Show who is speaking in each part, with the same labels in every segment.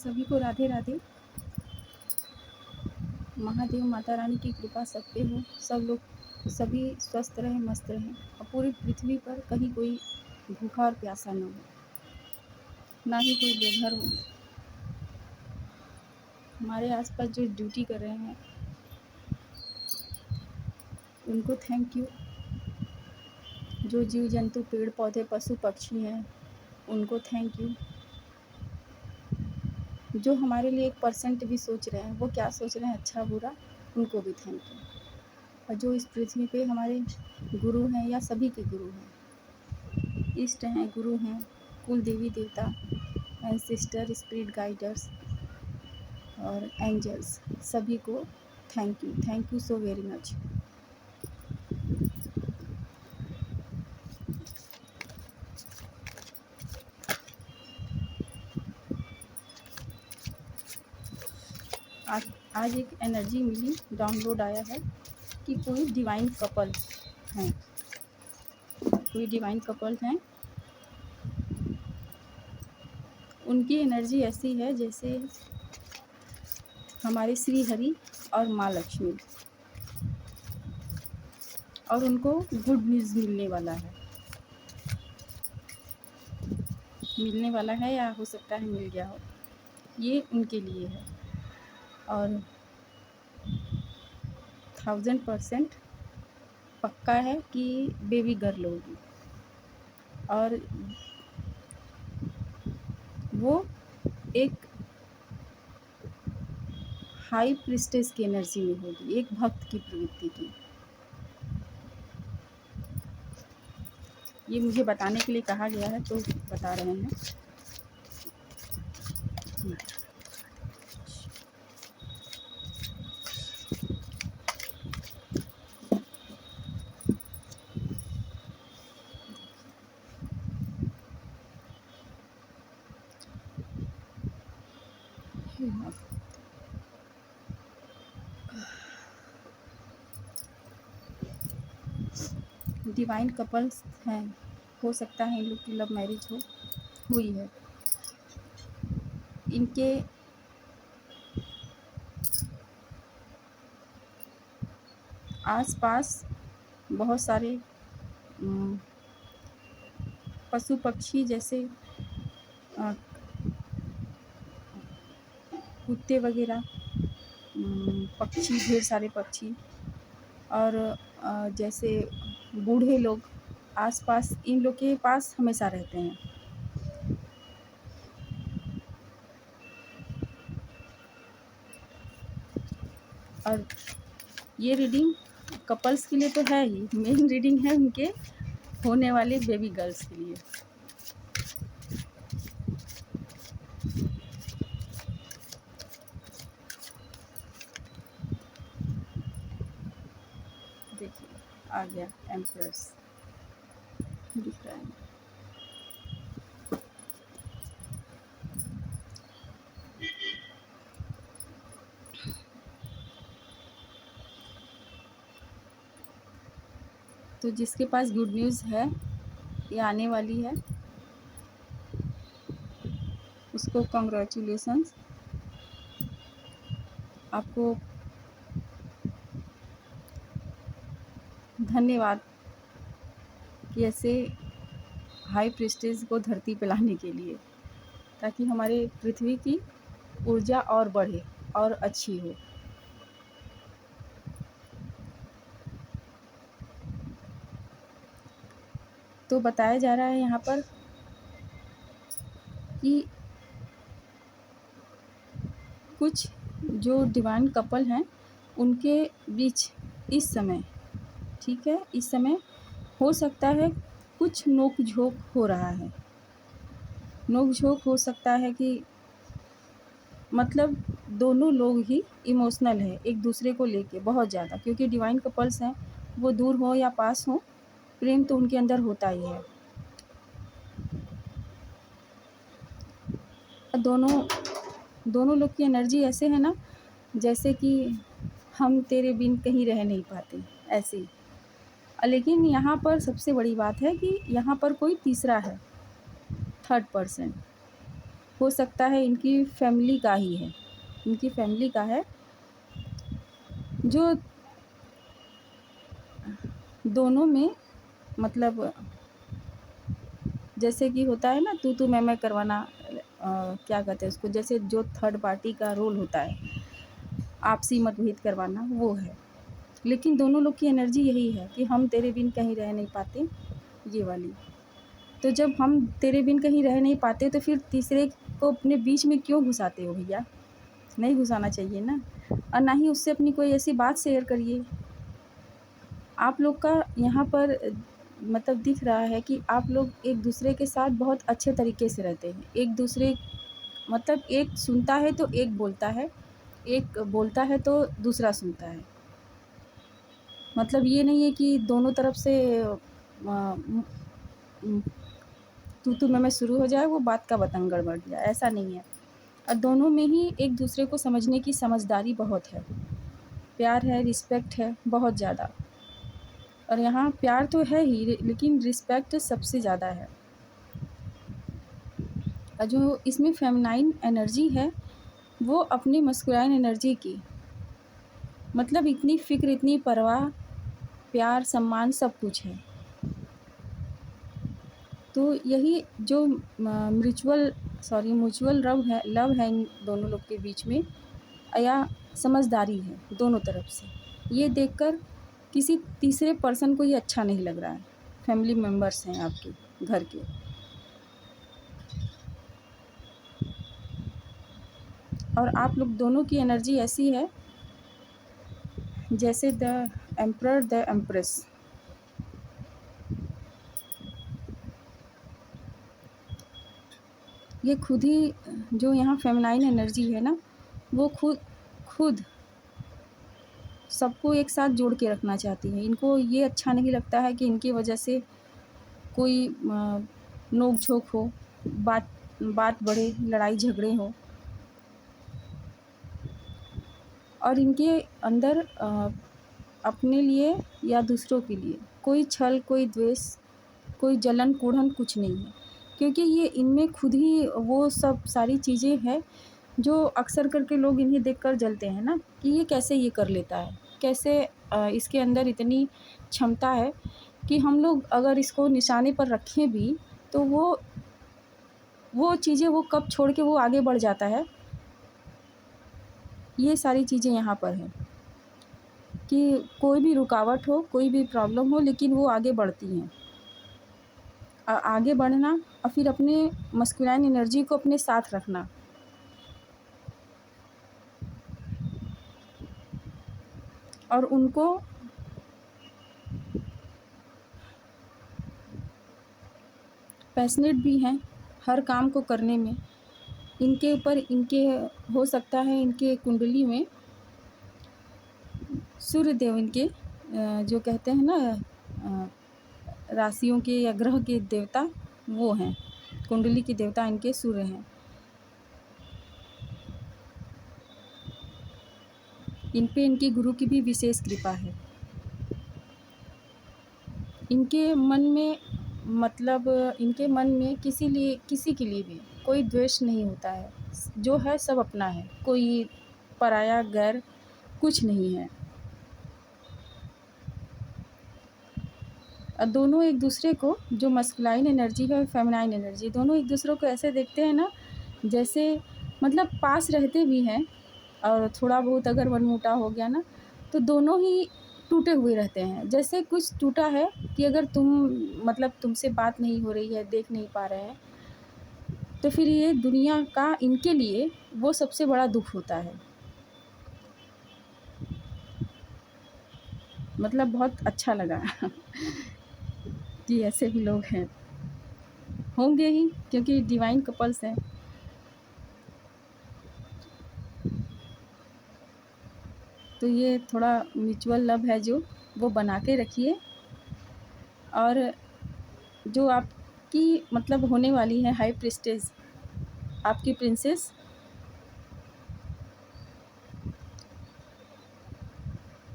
Speaker 1: सभी को राधे राधे। महादेव माता रानी की कृपा सब पे हो, सब लोग सभी स्वस्थ रहें, मस्त रहें और पूरी पृथ्वी पर कहीं कोई भूखा और प्यासा न हो, ना ही कोई बेघर हो। हमारे आसपास जो ड्यूटी कर रहे हैं उनको थैंक यू। जो जीव जंतु, पेड़ पौधे, पशु पक्षी हैं उनको थैंक यू। जो हमारे लिए 1% भी सोच रहे हैं, वो क्या सोच रहे हैं, अच्छा बुरा, उनको भी थैंक यू। और जो इस पृथ्वी पे हमारे गुरु हैं या सभी के गुरु हैं, इष्ट हैं, गुरु हैं, कुल देवी देवता, एंसेस्टर, स्पिरिट गाइडर्स और एंजल्स, सभी को thank you so very much. आज एक एनर्जी मिली, डाउनलोड आया है कि कोई डिवाइन कपल हैं, उनकी एनर्जी ऐसी है जैसे हमारे श्री हरि और माँ लक्ष्मी, और उनको गुड न्यूज़ मिलने वाला है या हो सकता है मिल गया हो, ये उनके लिए है। और 1000% पक्का है कि बेबी गर्ल होगी, और वो एक हाई प्रिस्टेस की एनर्जी में होगी, एक भक्त की प्रवृत्ति की। ये मुझे बताने के लिए कहा गया है तो बता रहे हैं। डिवाइन कपल्स हैं, हो सकता है इन लोग की लव मैरिज हुई है। इनके आसपास बहुत सारे पशु पक्षी, जैसे कुत्ते वगैरह, पक्षी, ढेर सारे पक्षी, और जैसे बूढ़े लोग आसपास इन लोग के पास हमेशा रहते हैं। और ये रीडिंग कपल्स के लिए तो है ही, मेन रीडिंग है उनके होने वाले बेबी गर्ल्स के लिए। देखिए आ गया एम्प्रेस दिख रहा है। तो जिसके पास गुड न्यूज़ है, ये आने वाली है, उसको कॉन्ग्रेचुलेशंस। आपको धन्यवाद कि ऐसे हाई प्रिस्टेज को धरती पे लाने के लिए, ताकि हमारे पृथ्वी की ऊर्जा और बढ़े और अच्छी हो। तो बताया जा रहा है यहाँ पर कि कुछ जो डिवाइन कपल हैं उनके बीच इस समय, ठीक है, इस समय हो सकता है कुछ नोक झोंक हो रहा है। नोक झोंक हो सकता है कि मतलब दोनों लोग ही इमोशनल है एक दूसरे को लेके बहुत ज़्यादा, क्योंकि डिवाइन कपल्स हैं, वो दूर हो या पास हो, प्रेम तो उनके अंदर होता ही है। दोनों लोग की एनर्जी ऐसे है ना, जैसे कि हम तेरे बिन कहीं रह नहीं पाते, ऐसे ही। लेकिन यहाँ पर सबसे बड़ी बात है कि यहाँ पर कोई तीसरा है, 3rd पर्सन हो सकता है इनकी फैमिली का ही है, इनकी फैमिली का है, जो दोनों में मतलब जैसे कि होता है ना तू मैं करवाना, क्या कहते हैं उसको, जैसे जो थर्ड पार्टी का रोल होता है, आपसी मतभेद करवाना, वो है। लेकिन दोनों लोग की एनर्जी यही है कि हम तेरे बिन कहीं रह नहीं पाते, ये वाली। तो जब हम तेरे बिन कहीं रह नहीं पाते तो फिर तीसरे को अपने बीच में क्यों घुसाते हो भैया? नहीं घुसाना चाहिए ना, और ना ही उससे अपनी कोई ऐसी बात शेयर करिए। आप लोग का यहाँ पर मतलब दिख रहा है कि आप लोग एक दूसरे के साथ बहुत अच्छे तरीके से रहते हैं। एक दूसरे मतलब एक सुनता है तो एक बोलता है, एक बोलता है तो दूसरा सुनता है। मतलब ये नहीं है कि दोनों तरफ से तू मैं शुरू हो जाए, वो बात का बतंगड़ बढ़ जाए, ऐसा नहीं है। और दोनों में ही एक दूसरे को समझने की समझदारी बहुत है, प्यार है, रिस्पेक्ट है बहुत ज़्यादा। और यहाँ प्यार तो है ही, लेकिन रिस्पेक्ट सबसे ज़्यादा है। और जो इसमें फेमिनाइन एनर्जी है, वो अपनी मस्कुलाइन एनर्जी की मतलब इतनी फ़िक्र, इतनी परवाह, प्यार, सम्मान सब कुछ है। तो यही जो म्यूचुअल लव है इन दोनों लोग के बीच में, या समझदारी है दोनों तरफ से। ये देखकर किसी तीसरे पर्सन को ये अच्छा नहीं लग रहा है। फैमिली मेम्बर्स हैं आपके घर के, और आप लोग दोनों की एनर्जी ऐसी है जैसे द एम्परर द एम्प्रेस। ये खुद ही जो यहाँ फेमिनाइन एनर्जी है ना, वो खुद सबको एक साथ जोड़ के रखना चाहती है। इनको ये अच्छा नहीं लगता है कि इनकी वजह से कोई नोक झोंक हो, बात बात बढ़े, लड़ाई झगड़े हो। और इनके अंदर अपने लिए या दूसरों के लिए कोई छल, कोई द्वेष, कोई जलन कुढ़न कुछ नहीं है। क्योंकि ये इनमें खुद ही वो सब सारी चीज़ें हैं जो अक्सर करके लोग इन्हें देखकर जलते हैं ना, कि ये कैसे ये कर लेता है, कैसे इसके अंदर इतनी क्षमता है कि हम लोग अगर इसको निशाने पर रखें भी तो वो चीज़ें वो कब छोड़ के वो आगे बढ़ जाता है। ये सारी चीज़ें यहाँ पर हैं कि कोई भी रुकावट हो, कोई भी प्रॉब्लम हो, लेकिन वो आगे बढ़ती हैं। आगे बढ़ना और फिर अपने मस्कुलाइन एनर्जी को अपने साथ रखना। और उनको पैशनेट भी हैं हर काम को करने में। इनके ऊपर इनके हो सकता है इनके कुंडली में सूर्य देव इनके जो कहते हैं ना राशियों के या ग्रह के देवता, वो हैं। कुंडली के देवता इनके सूर्य हैं। इन पे इनकी गुरु की भी विशेष कृपा है। इनके मन में मतलब इनके मन में किसी के लिए भी कोई द्वेष नहीं होता है। जो है सब अपना है, कोई पराया गैर कुछ नहीं है। दोनों एक दूसरे को, जो मस्कुलाइन एनर्जी है और फेमिनाइन एनर्जी, दोनों एक दूसरे को ऐसे देखते हैं ना जैसे मतलब पास रहते भी हैं, और थोड़ा बहुत अगर मनमुटाव हो गया ना तो दोनों ही टूटे हुए रहते हैं। जैसे कुछ टूटा है कि अगर मतलब तुमसे बात नहीं हो रही है, देख नहीं पा रहे हैं, तो फिर ये दुनिया का इनके लिए वो सबसे बड़ा दुख होता है। मतलब बहुत अच्छा लगा कि ऐसे भी लोग हैं, होंगे ही, क्योंकि डिवाइन कपल्स हैं। तो ये थोड़ा म्यूचुअल लव है जो वो बना के रखिए। और जो आपकी मतलब होने वाली है हाई प्रिस्टेज, आपकी प्रिंसेस,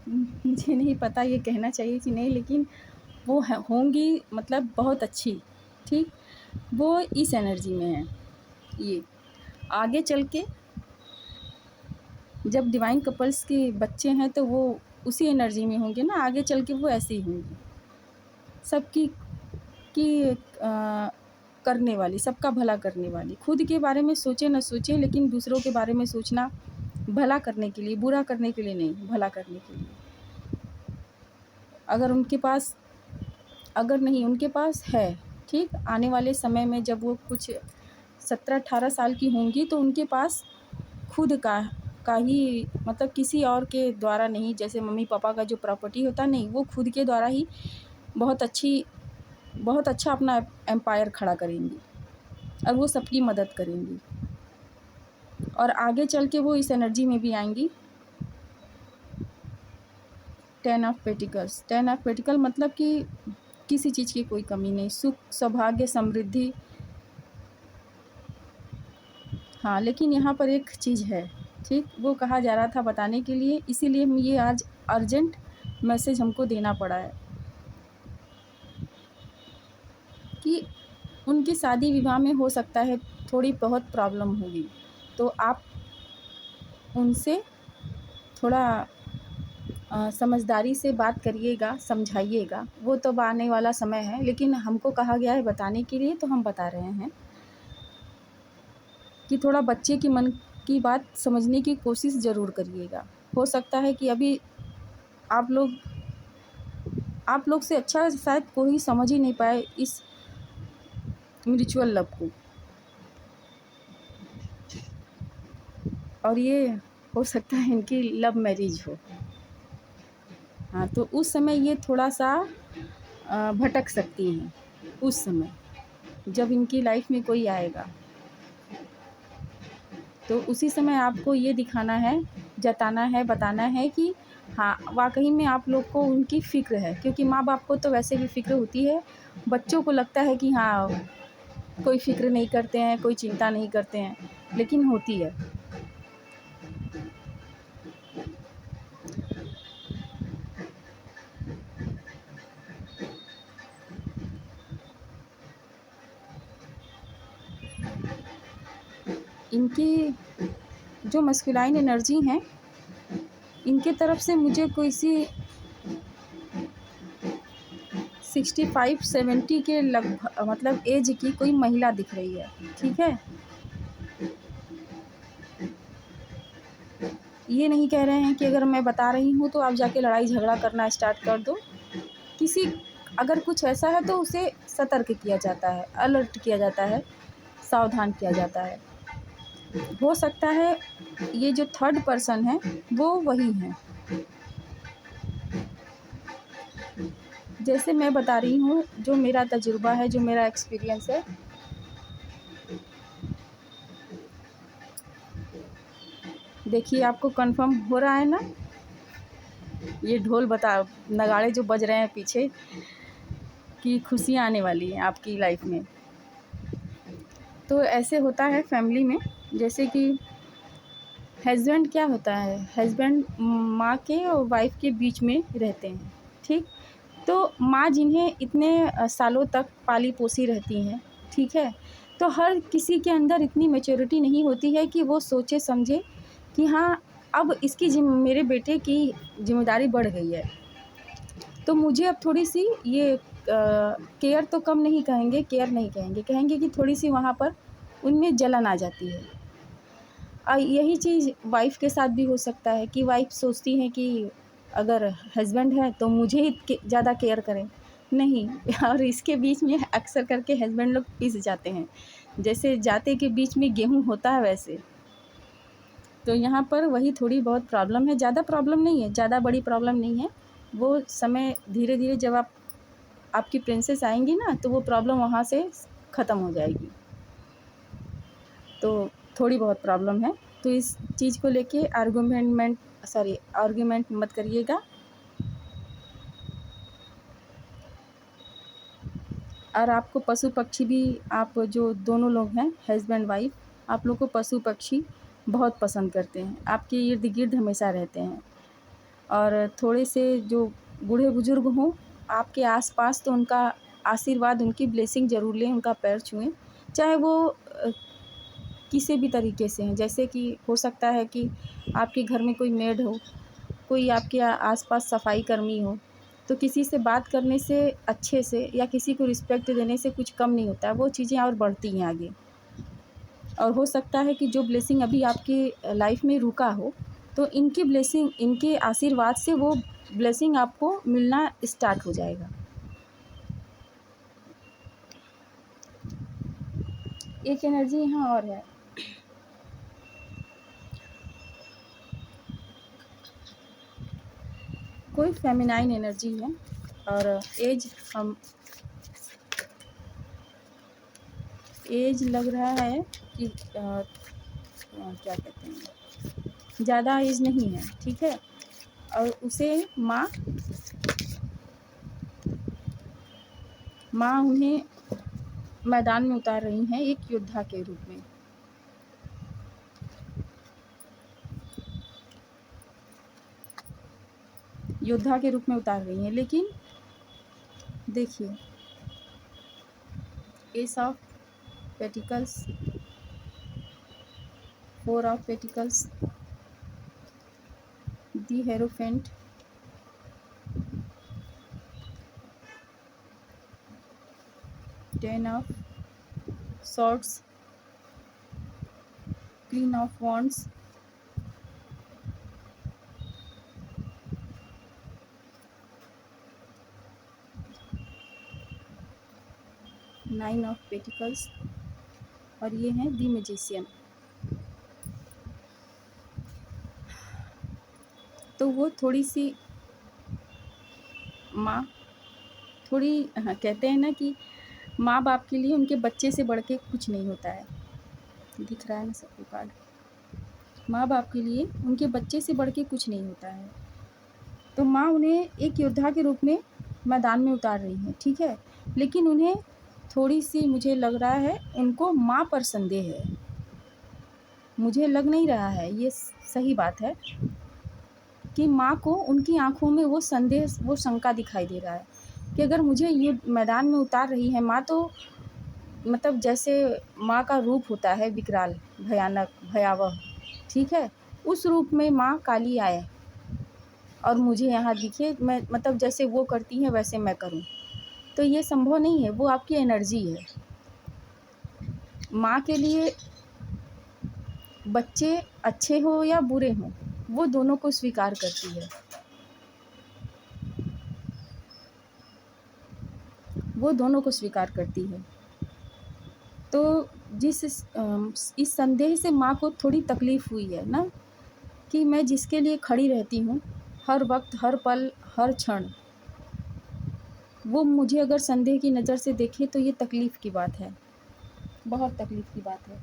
Speaker 1: मुझे नहीं पता ये कहना चाहिए कि नहीं, लेकिन वो होंगी मतलब बहुत अच्छी, ठीक, वो इस एनर्जी में है ये। आगे चल के जब डिवाइन कपल्स के बच्चे हैं तो वो उसी एनर्जी में होंगे ना, आगे चल के वो ऐसे ही होंगे, सबकी करने वाली, सबका भला करने वाली। खुद के बारे में सोचे न सोचे, लेकिन दूसरों के बारे में सोचना, भला करने के लिए, बुरा करने के लिए नहीं, भला करने के लिए। अगर उनके पास है, ठीक, आने वाले समय में जब वो कुछ 17-18 साल की होंगी तो उनके पास खुद का ही, मतलब किसी और के द्वारा नहीं, जैसे मम्मी पापा का जो प्रॉपर्टी होता नहीं, वो खुद के द्वारा ही बहुत अच्छा अपना एम्पायर खड़ा करेंगी और वो सबकी मदद करेंगी। और आगे चल के वो इस एनर्जी में भी आएंगी। 10 ऑफ पेटिकल मतलब कि किसी चीज़ की कोई कमी नहीं, सुख, सौभाग्य, समृद्धि। हाँ, लेकिन यहाँ पर एक चीज़ है, ठीक, वो कहा जा रहा था बताने के लिए, इसीलिए ये आज अर्जेंट मैसेज हमको देना पड़ा है कि उनकी शादी विवाह में हो सकता है थोड़ी बहुत प्रॉब्लम होगी, तो आप उनसे थोड़ा समझदारी से बात करिएगा, समझाइएगा। वो तो आने वाला समय है, लेकिन हमको कहा गया है बताने के लिए, तो हम बता रहे हैं कि थोड़ा बच्चे की मन की बात समझने की कोशिश ज़रूर करिएगा। हो सकता है कि अभी आप लोग से अच्छा शायद कोई समझ ही नहीं पाए इस म्यूचुअल लव को, और ये हो सकता है इनकी लव मैरिज हो। हाँ, तो उस समय ये थोड़ा सा भटक सकती हैं उस समय, जब इनकी लाइफ में कोई आएगा, तो उसी समय आपको ये दिखाना है, जताना है, बताना है कि हाँ, वाकई में आप लोग को उनकी फ़िक्र है, क्योंकि माँ बाप को तो वैसे भी फ़िक्र होती है, बच्चों को लगता है कि हाँ, कोई फ़िक्र नहीं करते हैं, कोई चिंता नहीं करते हैं, लेकिन होती है। इनकी जो मस्कुलाइन एनर्जी हैं, इनके तरफ से मुझे कोई सी 65-70 के लगभग, मतलब एज की कोई महिला दिख रही है, ठीक है। ये नहीं कह रहे हैं कि अगर मैं बता रही हूँ तो आप जाके लड़ाई झगड़ा करना स्टार्ट कर दो। अगर कुछ ऐसा है तो उसे सतर्क किया जाता है, अलर्ट किया जाता है, सावधान किया जाता है। हो सकता है ये जो थर्ड पर्सन है वो वही है। जैसे मैं बता रही हूँ, जो मेरा तजुर्बा है, जो मेरा एक्सपीरियंस है, देखिए आपको कंफर्म हो रहा है ना, ये नगाड़े जो बज रहे हैं पीछे, कि खुशियाँ आने वाली हैं आपकी लाइफ में। तो ऐसे होता है फैमिली में, जैसे कि हस्बैंड क्या होता है, हस्बैंड माँ के और वाइफ के बीच में रहते हैं, ठीक। तो माँ जिन्हें इतने सालों तक पाली पोसी रहती हैं, ठीक है, तो हर किसी के अंदर इतनी मैच्योरिटी नहीं होती है कि वो सोचे समझे कि हाँ, अब मेरे बेटे की जिम्मेदारी बढ़ गई है, तो मुझे अब थोड़ी सी ये केयर तो कम नहीं कहेंगे, केयर नहीं कहेंगे, कहेंगे कि थोड़ी सी वहाँ पर उनमें जलन आ जाती है। यही चीज़ वाइफ़ के साथ भी हो सकता है कि वाइफ़ सोचती है कि अगर हस्बैंड है तो मुझे ही ज़्यादा केयर करें, नहीं। और इसके बीच में अक्सर करके हस्बैंड लोग पिस जाते हैं, जैसे जाते के बीच में गेहूँ होता है वैसे। तो यहाँ पर वही थोड़ी बहुत प्रॉब्लम है, ज़्यादा प्रॉब्लम नहीं है, ज़्यादा बड़ी प्रॉब्लम नहीं है। वो समय धीरे धीरे जब आपकी प्रिंसेस आएंगी ना, तो वो प्रॉब्लम वहाँ से ख़त्म हो जाएगी। तो थोड़ी बहुत प्रॉब्लम है, तो इस चीज़ को लेके आर्गुमेंट मत करिएगा। और आपको पशु पक्षी भी, आप जो दोनों लोग हैं हस्बैंड वाइफ, आप लोग को पशु पक्षी बहुत पसंद करते हैं, आपके इर्द गिर्द हमेशा रहते हैं। और थोड़े से जो बूढ़े बुजुर्ग हों आपके आसपास, तो उनका आशीर्वाद, उनकी ब्लेसिंग ज़रूर लें, उनका पैर छुएं, चाहे वो किसी भी तरीके से हैं। जैसे कि हो सकता है कि आपके घर में कोई मेड हो, कोई आपके आस-पास सफाई कर्मी हो, तो किसी से बात करने से अच्छे से या किसी को रिस्पेक्ट देने से कुछ कम नहीं होता है, वो चीज़ें और बढ़ती हैं आगे। और हो सकता है कि जो ब्लेसिंग अभी आपकी लाइफ में रुका हो, तो इनकी ब्लेसिंग, इनके आशीर्वाद से वो ब्लेसिंग आपको मिलना स्टार्ट हो जाएगा। एक एनर्जी यहाँ और है, कोई फेमिनाइन एनर्जी है और एज लग रहा है कि क्या कहते हैं, ज़्यादा एज नहीं है, ठीक है। और उसे माँ उन्हें मैदान में उतार रही हैं एक योद्धा के रूप में। योद्धा के रूप में उतार रही हैं, लेकिन देखिए, ace of pentacles, 4 of pentacles, the hierophant, ten of swords, queen of wands, nine of pentacles और ये हैं दी मैजिशियन। तो वो थोड़ी सी माँ, कहते हैं ना कि माँ बाप के लिए उनके बच्चे से बढ़ के कुछ नहीं होता है। दिख रहा है ना सबको कार्ड? माँ बाप के लिए उनके बच्चे से बढ़ के कुछ नहीं होता है। तो माँ उन्हें एक योद्धा के रूप में मैदान में उतार रही हैं, ठीक है। लेकिन उन्हें थोड़ी सी, मुझे लग रहा है उनको माँ पर संदेह है। मुझे लग नहीं रहा है, ये सही बात है कि माँ को उनकी आंखों में वो संदेह, वो शंका दिखाई दे रहा है कि अगर मुझे ये मैदान में उतार रही है माँ, तो मतलब जैसे माँ का रूप होता है विकराल, भयानक, भयावह, ठीक है। उस रूप में माँ काली आए और मुझे यहाँ दिखे, मैं मतलब जैसे वो करती हैं वैसे मैं करूँ, तो ये संभव नहीं है। वो आपकी एनर्जी है। माँ के लिए बच्चे अच्छे हो या बुरे हों, वो दोनों को स्वीकार करती है। वो दोनों को स्वीकार करती है। तो इस संदेह से माँ को थोड़ी तकलीफ़ हुई है ना, कि मैं जिसके लिए खड़ी रहती हूँ हर वक्त, हर पल, हर क्षण, वो मुझे अगर संदेह की नज़र से देखे तो ये तकलीफ़ की बात है, बहुत तकलीफ़ की बात है।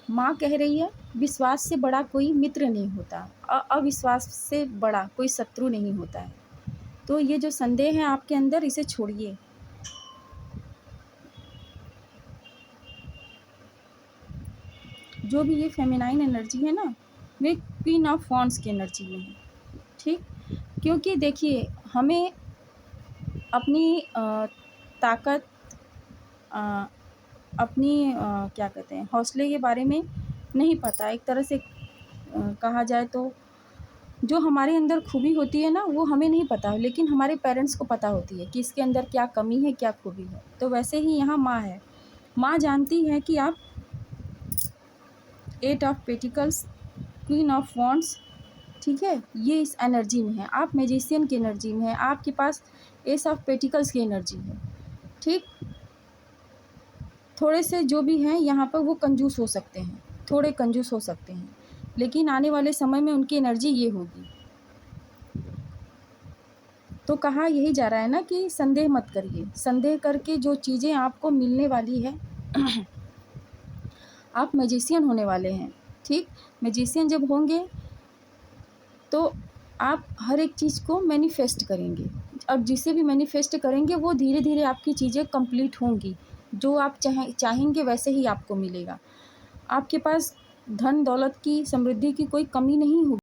Speaker 1: माँ कह रही है विश्वास से बड़ा कोई मित्र नहीं होता, अविश्वास से बड़ा कोई शत्रु नहीं होता है। तो ये जो संदेह है आपके अंदर, इसे छोड़िए। जो भी ये फेमिनाइन एनर्जी है ना, वे क्वीन ऑफ वॉन्ड्स की एनर्जी में है, ठीक। क्योंकि देखिए, हमें अपनी ताकत, अपनी क्या कहते हैं, हौसले के बारे में नहीं पता। एक तरह से कहा जाए तो जो हमारे अंदर खूबी होती है ना, वो हमें नहीं पता, लेकिन हमारे पेरेंट्स को पता होती है कि इसके अंदर क्या कमी है, क्या खूबी है। तो वैसे ही यहाँ माँ है। माँ जानती है कि आप 8 ऑफ पेटिकल्स, क्वीन ऑफ वॉन्ड्स, ठीक है, ये इस एनर्जी में है। आप मैजिशियन की एनर्जी में है, आपके पास एस ऑफ पेटिकल्स की एनर्जी है, ठीक। थोड़े से जो भी हैं यहाँ पर वो कंजूस हो सकते हैं, थोड़े कंजूस हो सकते हैं, लेकिन आने वाले समय में उनकी एनर्जी ये होगी। तो कहा यही जा रहा है ना कि संदेह मत करिए। संदेह करके जो चीज़ें आपको मिलने वाली है आप मैजिशियन होने वाले हैं, ठीक। मैजिशियन जब होंगे तो आप हर एक चीज़ को मैनिफेस्ट करेंगे, और जिसे भी मैनिफेस्ट करेंगे वो धीरे धीरे आपकी चीज़ें कंप्लीट होंगी। जो आप चाहेंगे वैसे ही आपको मिलेगा। आपके पास धन दौलत की, समृद्धि की कोई कमी नहीं होगी।